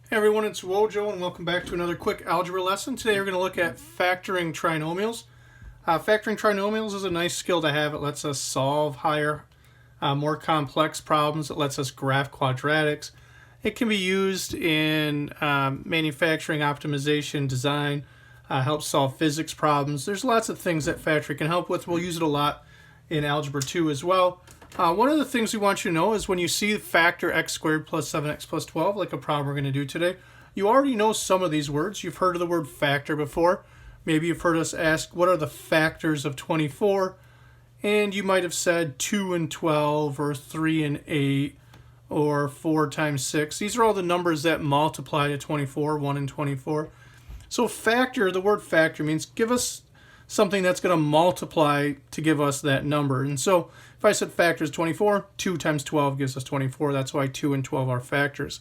Hey everyone, it's Wojo and welcome back to another quick algebra lesson. Today we're going to look at factoring trinomials. Factoring trinomials is a nice skill to have. It lets us solve higher, more complex problems. It lets us graph quadratics. It can be used in manufacturing, optimization, design, helps solve physics problems. There's lots of things that factoring can help with. We'll use it a lot in Algebra 2 as well. One of the things we want you to know is when you see factor x squared plus 7x plus 12, like a problem we're going to do today, you already know some of these words. You've heard of the word factor before. Maybe you've heard us ask, what are the factors of 24? And you might have said 2 and 12 or 3 and 8 or 4 times 6. These are all the numbers that multiply to 24, 1 and 24. So factor, the word factor means give us something that's going to multiply to give us that number. And so if I said factor is 24, 2 times 12 gives us 24. That's why 2 and 12 are factors.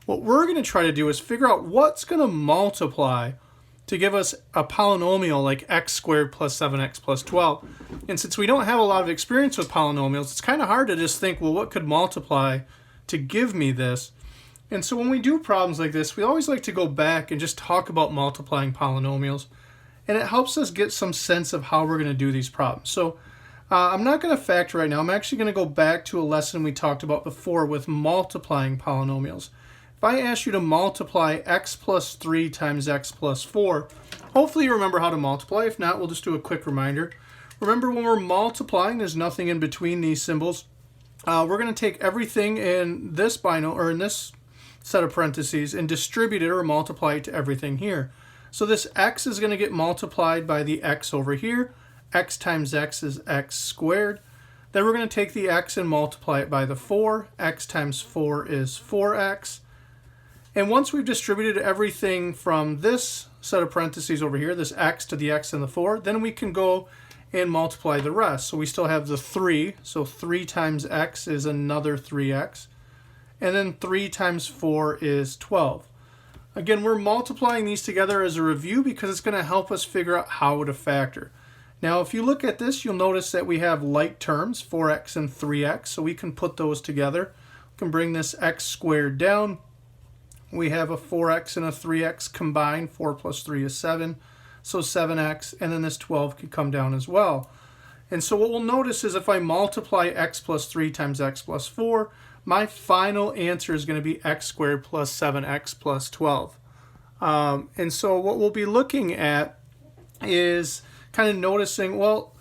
What we're going to try to do is figure out what's going to multiply to give us a polynomial like x squared plus 7x plus 12. And since we don't have a lot of experience with polynomials, it's kind of hard to just think, well, what could multiply to give me this? And so when we do problems like this, we always like to go back and just talk about multiplying polynomials. And it helps us get some sense of how we're going to do these problems. So I'm not going to factor right now. I'm actually going to go back to a lesson we talked about before with multiplying polynomials. If I ask you to multiply x plus 3 times x plus 4, hopefully you remember how to multiply. If not, we'll just do a quick reminder. Remember, when we're multiplying, there's nothing in between these symbols. We're going to take everything in this binomial, or in this set of parentheses, and distribute it or multiply it to everything here. So this x is going to get multiplied by the x over here. X times x is x squared. Then we're going to take the x and multiply it by the 4. X times 4 is 4x. And once we've distributed everything from this set of parentheses over here, this x to the x and the 4, then we can go and multiply the rest. So we still have the 3. So 3 times x is another 3x. And then 3 times 4 is 12. Again, we're multiplying these together as a review because it's going to help us figure out how to factor. Now, if you look at this, you'll notice that we have like terms, 4x and 3x, so we can put those together. We can bring this x squared down. We have a 4x and a 3x combined. 4 plus 3 is 7, so 7x, and then this 12 could come down as well. And so what we'll notice is if I multiply x plus 3 times x plus 4, my final answer is going to be x squared plus 7x plus 12. And so what we'll be looking at is kind of noticing, well,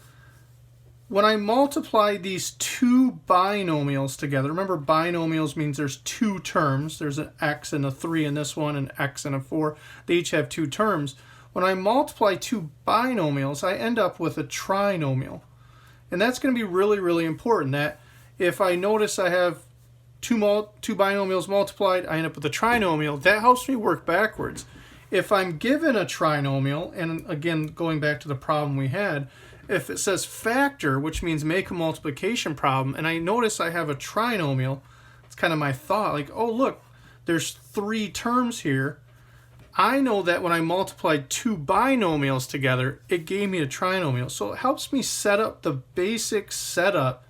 when I multiply these two binomials together, remember binomials means there's two terms. There's an x and a 3 in this one, an x and a 4. They each have two terms. When I multiply two binomials, I end up with a trinomial. And that's going to be really, really important, that if I notice I have two binomials multiplied, I end up with a trinomial. That helps me work backwards. If I'm given a trinomial, and again, going back to the problem we had, if it says factor, which means make a multiplication problem, and I notice I have a trinomial, it's kind of my thought, like, oh, look, there's 3 terms here. I know that when I multiplied two binomials together, it gave me a trinomial. So it helps me set up the basic setup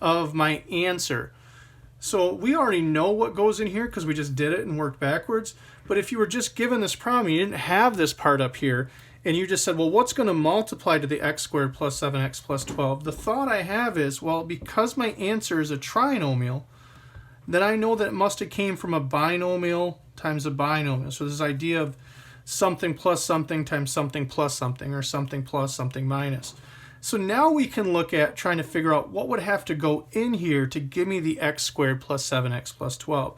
of my answer. So we already know what goes in here because we just did it and worked backwards. But if you were just given this problem, you didn't have this part up here, and you just said, well, what's going to multiply to the x squared plus 7x plus 12? The thought I have is, well, because my answer is a trinomial, then I know that it must have came from a binomial times a binomial. So this idea of something plus something times something plus something, or something plus something minus. So now we can look at trying to figure out what would have to go in here to give me the x squared plus 7x plus 12.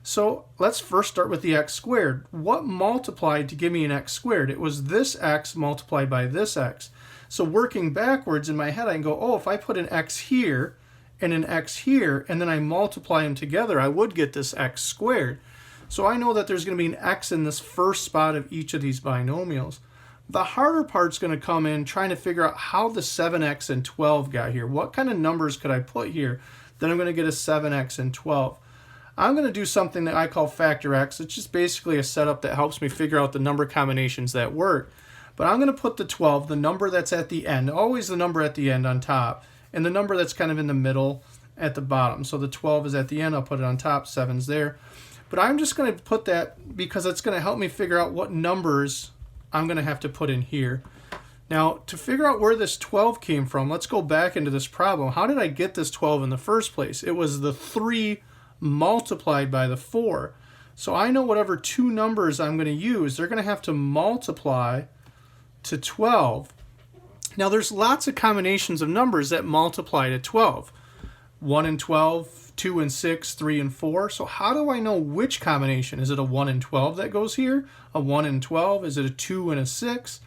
So let's first start with the x squared. What multiplied to give me an x squared? It was this x multiplied by this x. So working backwards in my head, I can go, oh, if I put an x here and an x here, and then I multiply them together, I would get this x squared. So I know that there's going to be an x in this first spot of each of these binomials. The harder part's going to come in trying to figure out how the 7x and 12 got here. What kind of numbers could I put here that I'm going to get a 7x and 12? I'm going to do something that I call factor x. It's just basically a setup that helps me figure out the number combinations that work. But I'm going to put the 12, the number that's at the end, always the number at the end on top, and the number that's kind of in the middle at the bottom. So the 12 is at the end, I'll put it on top, 7's there. But I'm just going to put that because it's going to help me figure out what numbers I'm going to have to put in here. Now, to figure out where this 12 came from, let's go back into this problem. How did I get this 12 in the first place? It was the 3 multiplied by the 4. So I know whatever two numbers I'm going to use, they're going to have to multiply to 12. Now, there's lots of combinations of numbers that multiply to 12. 1 and 12, 2 and 6, 3 and 4. So how do I know which combination? Is it a 1 and 12 that goes here? A 1 and 12? Is it a 2 and a 6?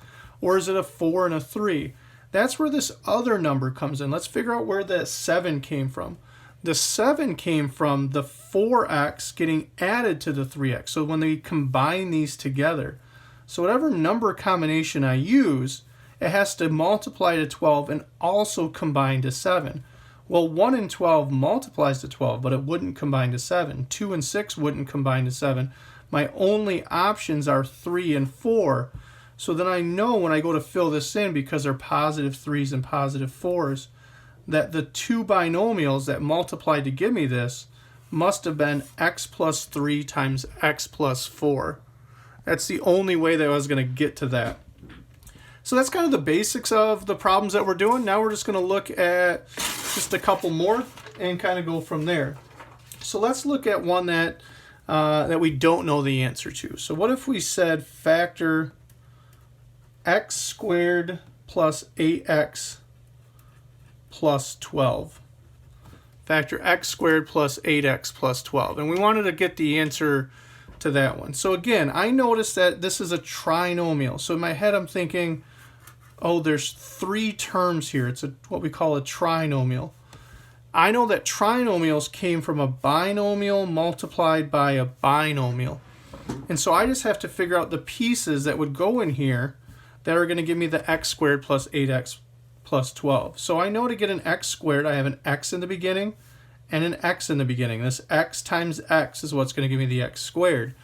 Or is it a 4 and a 3? That's where this other number comes in. Let's figure out where the 7 came from. The 7 came from the 4x getting added to the 3x. So when they combine these together. So whatever number combination I use, it has to multiply to 12 and also combine to 7. Well, 1 and 12 multiplies to 12, but it wouldn't combine to 7. 2 and 6 wouldn't combine to 7. My only options are 3 and 4. So then I know when I go to fill this in, because they're positive 3s and positive 4s, that the two binomials that multiplied to give me this must have been x plus 3 times x plus 4. That's the only way that I was going to get to that. So that's kind of the basics of the problems that we're doing. Now we're just going to look at just a couple more and kind of go from there. So let's look at one that we don't know the answer to. So what if we said factor x squared plus 8x plus 12. Factor x squared plus 8x plus 12. And we wanted to get the answer to that one. So again, I noticed that this is a trinomial. So in my head I'm thinking, oh, there's 3 terms here. It's what we call a trinomial. I know that trinomials came from a binomial multiplied by a binomial. And so I just have to figure out the pieces that would go in here that are going to give me the x squared plus 8x plus 12. So I know to get an x squared, I have an x in the beginning and an x in the beginning. This x times x is what's going to give me the x squared.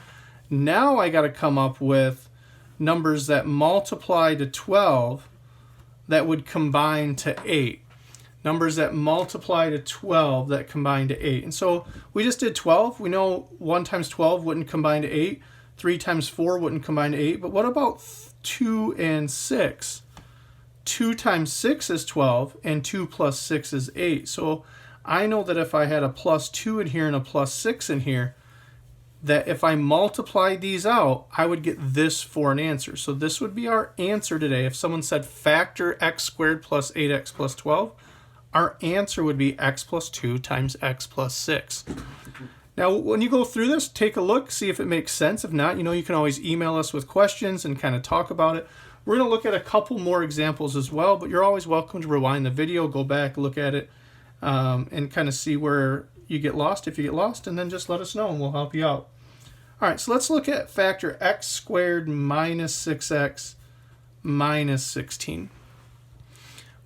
Now I got to come up with numbers that multiply to 12 that would combine to 8. Numbers that multiply to 12 that combine to 8. And so we just did 12. We know 1 times 12 wouldn't combine to 8. 3 times 4 wouldn't combine to 8. But what about 2 and 6? 2 times 6 is 12, and 2 plus 6 is 8. So I know that if I had a plus 2 in here and a plus 6 in here, that if I multiply these out, I would get this for an answer. So this would be our answer today. If someone said factor x squared plus 8x plus 12, our answer would be x plus 2 times x plus 6. Now, when you go through this, take a look, see if it makes sense. If not, you can always email us with questions and kind of talk about it. We're going to look at a couple more examples as well, but you're always welcome to rewind the video, go back, look at it, and kind of see where you get lost. If you get lost, and then just let us know and we'll help you out. All right, so let's look at factor x squared minus 6x minus 16.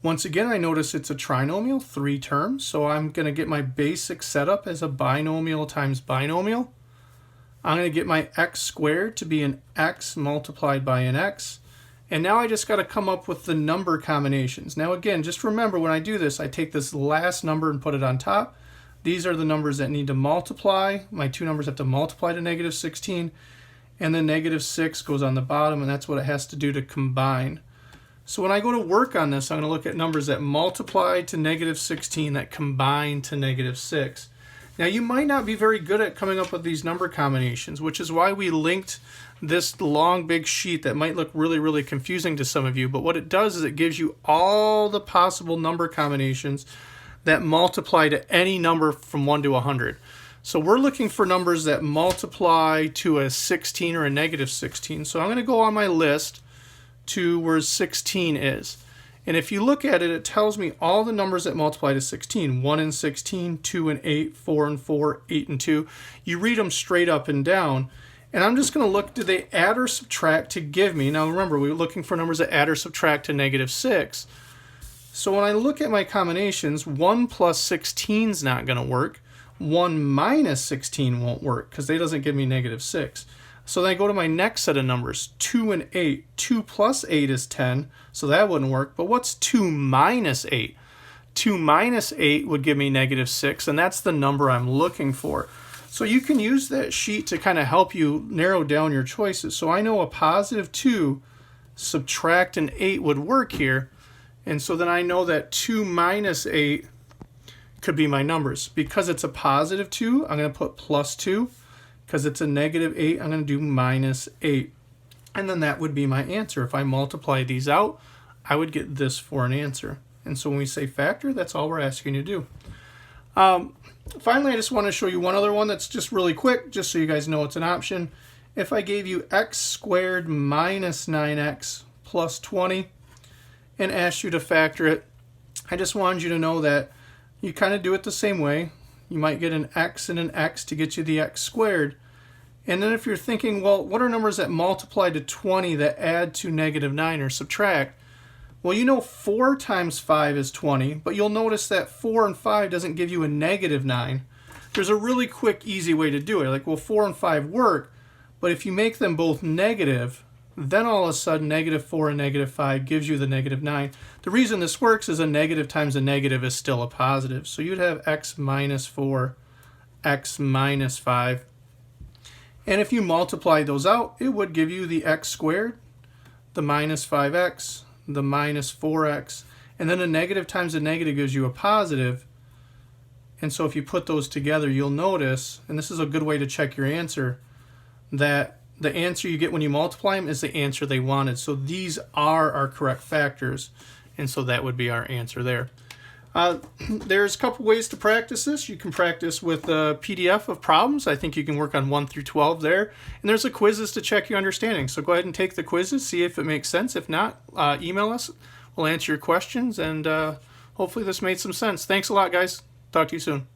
Once again, I notice it's a trinomial, 3 terms, so I'm going to get my basic setup as a binomial times binomial. I'm going to get my x squared to be an x multiplied by an x. And now I just got to come up with the number combinations. Now again, just remember when I do this, I take this last number and put it on top. These are the numbers that need to multiply. My two numbers have to multiply to negative 16. And then negative 6 goes on the bottom, and that's what it has to do to combine. So when I go to work on this, I'm going to look at numbers that multiply to negative 16 that combine to negative 6. Now you might not be very good at coming up with these number combinations, which is why we linked this long big sheet that might look really, really confusing to some of you. But what it does is it gives you all the possible number combinations that multiply to any number from 1 to 100. So we're looking for numbers that multiply to a 16 or a negative 16. So I'm going to go on my list to where 16 is. And if you look at it, it tells me all the numbers that multiply to 16. 1 and 16, 2 and 8, 4 and 4, 8 and 2. You read them straight up and down. And I'm just going to look, do they add or subtract to give me? Now remember, we were looking for numbers that add or subtract to negative 6. So when I look at my combinations, 1 plus 16 is not going to work. 1 minus 16 won't work because they doesn't give me negative 6. So then I go to my next set of numbers, 2 and 8. 2 plus 8 is 10, so that wouldn't work. But what's 2 minus 8? 2 minus 8 would give me negative 6, and that's the number I'm looking for. So you can use that sheet to kind of help you narrow down your choices. So I know a positive 2 subtract an 8 would work here. And so then I know that 2 minus 8 could be my numbers. Because it's a positive 2, I'm going to put plus 2. Because it's a negative 8, I'm going to do minus 8. And then that would be my answer. If I multiply these out, I would get this for an answer. And so when we say factor, that's all we're asking you to do. Finally, I just want to show you one other one that's just really quick, just so you guys know it's an option. If I gave you x squared minus 9x plus 20 and asked you to factor it, I just wanted you to know that you kind of do it the same way. You might get an x and an x to get you the x squared. And then if you're thinking, well, what are numbers that multiply to 20 that add to negative 9 or subtract? Well, you know 4 times 5 is 20, but you'll notice that 4 and 5 doesn't give you a negative 9. There's a really quick, easy way to do it. Like, well, 4 and 5 work, but if you make them both negative, then all of a sudden negative 4 and negative 5 gives you the negative 9. The reason this works is a negative times a negative is still a positive. So you'd have x minus 4, x minus 5. And if you multiply those out, it would give you the x squared, the minus 5x, the minus 4x, and then a negative times a negative gives you a positive. And so if you put those together, you'll notice, and this is a good way to check your answer, that the answer you get when you multiply them is the answer they wanted. So these are our correct factors, and so that would be our answer there. There's a couple ways to practice this. You can practice with a PDF of problems. I think you can work on 1 through 12 there. And there's a quizzes to check your understanding. So go ahead and take the quizzes, see if it makes sense. If not, email us. We'll answer your questions, and hopefully this made some sense. Thanks a lot, guys. Talk to you soon.